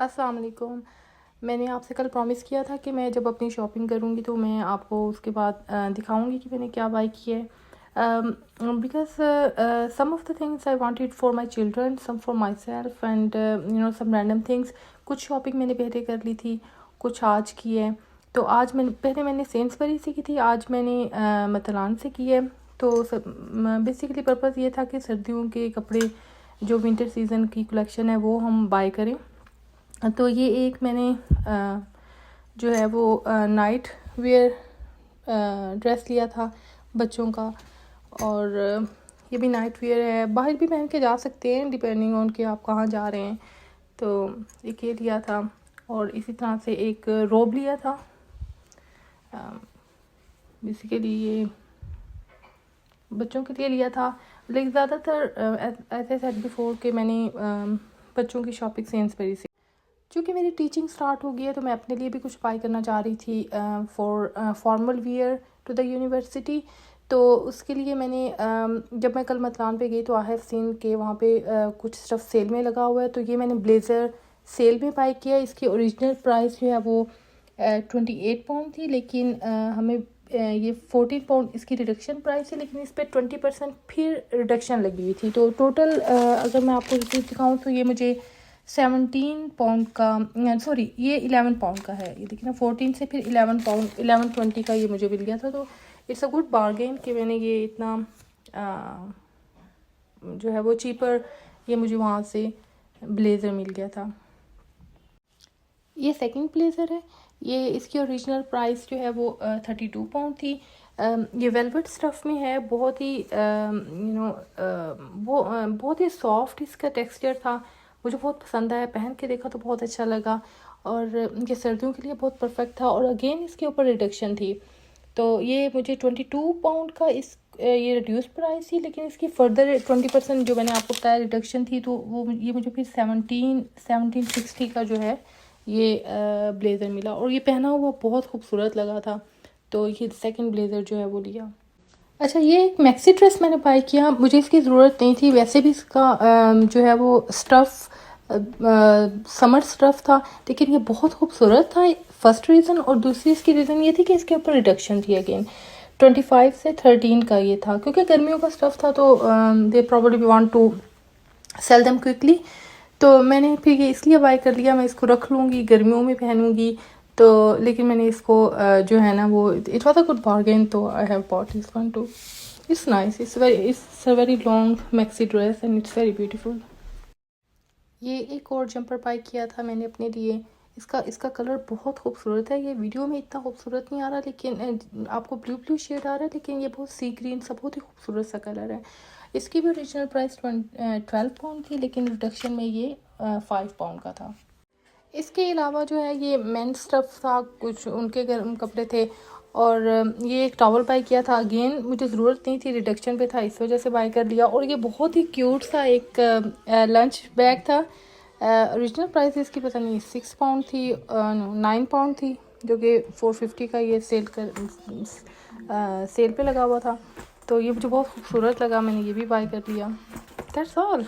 अस्सलाम वालेकुम। मैंने आपसे कल प्रॉमिस किया था कि मैं जब अपनी शॉपिंग करूँगी तो मैं आपको उसके बाद दिखाऊँगी कि मैंने क्या बाय किया है। Because some of the things I wanted for my children, some for myself and some random things. कुछ शॉपिंग मैंने पहले कर ली थी, कुछ आज की है। तो आज मैंने सेंसबरी से की थी, आज मैंने मतलान से की है। तो बेसिकली पर्पज़ ये था कि सर्दियों के कपड़े जो विंटर सीज़न की कलेक्शन है वो हम बाय करें। तो ये एक मैंने जो है वो नाइट वेयर ड्रेस लिया था बच्चों का, और ये भी नाइट वेयर है, बाहर भी पहन के जा सकते हैं डिपेंडिंग ऑन कि आप कहाँ जा रहे हैं। तो एक ये लिया था, और इसी तरह से एक रोब लिया था। बेसिकली ये बच्चों के लिए लिया था, लेकिन ज़्यादातर ऐसे सेट बिफोर के मैंने बच्चों की शॉपिंग सेंसबरी से। क्योंकि मेरी टीचिंग स्टार्ट हो गई है तो मैं अपने लिए भी कुछ बाय करना चाह रही थी for formal wear to the university. तो उसके लिए मैंने जब मैं कल मतलान पे गई तो आई हैव सीन के वहाँ पे कुछ स्टफ़ सेल में लगा हुआ है। तो ये मैंने ब्लेज़र सेल में बाय किया। इसकी ओरिजिनल प्राइस जो है वो 28 पाउंड थी, लेकिन हमें ये 14 पाउंड इसकी रिडक्शन प्राइस है, लेकिन इस पर 20% फिर रिडक्शन लगी हुई थी। तो टोटल अगर मैं आपको रिसीट दिखाऊँ तो ये मुझे 17 पाउंड का, सॉरी ये 11 पाउंड का है। ये देखिए ना, 14 से फिर 11 पाउंड 11.20 का ये मुझे मिल गया था। तो इट्स अ गुड बार्गेन कि मैंने ये इतना जो है वो चीपर ये मुझे वहाँ से ब्लेज़र मिल गया था। ये सेकंड ब्लेज़र है। ये इसकी ओरिजिनल प्राइस जो है वो 32 पाउंड थी। ये वेलवेट स्टफ़ में है, बहुत ही बहुत ही सॉफ्ट इसका टेक्सचर था। मुझे बहुत पसंद आया, पहन के देखा तो बहुत अच्छा लगा, और ये सर्दियों के लिए बहुत परफेक्ट था। और अगेन इसके ऊपर रिडक्शन थी, तो ये मुझे 22 पाउंड का ये रिड्यूस प्राइस थी, लेकिन इसकी फर्दर 20% जो मैंने आपको बताया रिडक्शन थी, तो वो ये मुझे फिर 1760 का जो है ये ब्लेज़र मिला, और ये पहना हुआ बहुत खूबसूरत लगा था। तो ये सेकंड ब्लेज़र जो है वो लिया। अच्छा, ये एक मैक्सी ड्रेस मैंने बाय किया, मुझे इसकी ज़रूरत नहीं थी। वैसे भी इसका जो है वो स्टफ़ समर स्टफ़ था, लेकिन ये बहुत खूबसूरत था, फर्स्ट रीज़न। और दूसरी इसकी रीज़न ये थी कि इसके ऊपर रिडक्शन थी अगेन 25 से 13 का ये था, क्योंकि गर्मियों का स्टफ़ था तो they probably want to sell them quickly. तो मैंने फिर ये इसलिए बाय कर लिया, मैं इसको रख लूँगी, गर्मियों में पहनूँगी। तो लेकिन मैंने इसको जो है ना वो it was a good bargain, तो I have bought this one too. It's nice, it's a very long maxi dress and it's very beautiful. ये एक और जंपर बाय किया था मैंने अपने लिए। इसका कलर बहुत खूबसूरत है। ये वीडियो में इतना खूबसूरत नहीं आ रहा, लेकिन आपको ब्लू शेड आ रहा है, लेकिन ये बहुत सी ग्रीन सा बहुत ही खूबसूरत सा कलर है। इसकी भी ओरिजिनल प्राइस 12 पाउंड थी, लेकिन रिडक्शन में ये 5 पाउंड का था। इसके अलावा जो है ये मेन स्टफ़ था, कुछ उनके कपड़े थे, और ये एक टॉवल बाय किया था। अगेन मुझे ज़रूरत नहीं थी, रिडक्शन पे था, इस वजह से बाय कर लिया। और ये बहुत ही क्यूट सा एक लंच बैग था। ओरिजिनल प्राइस इसकी पता नहीं 6 पाउंड थी, 9 पाउंड थी, जो कि 450 का ये सेल पे लगा हुआ था। तो ये मुझे बहुत खूबसूरत लगा, मैंने ये भी बाय कर लिया। That's all.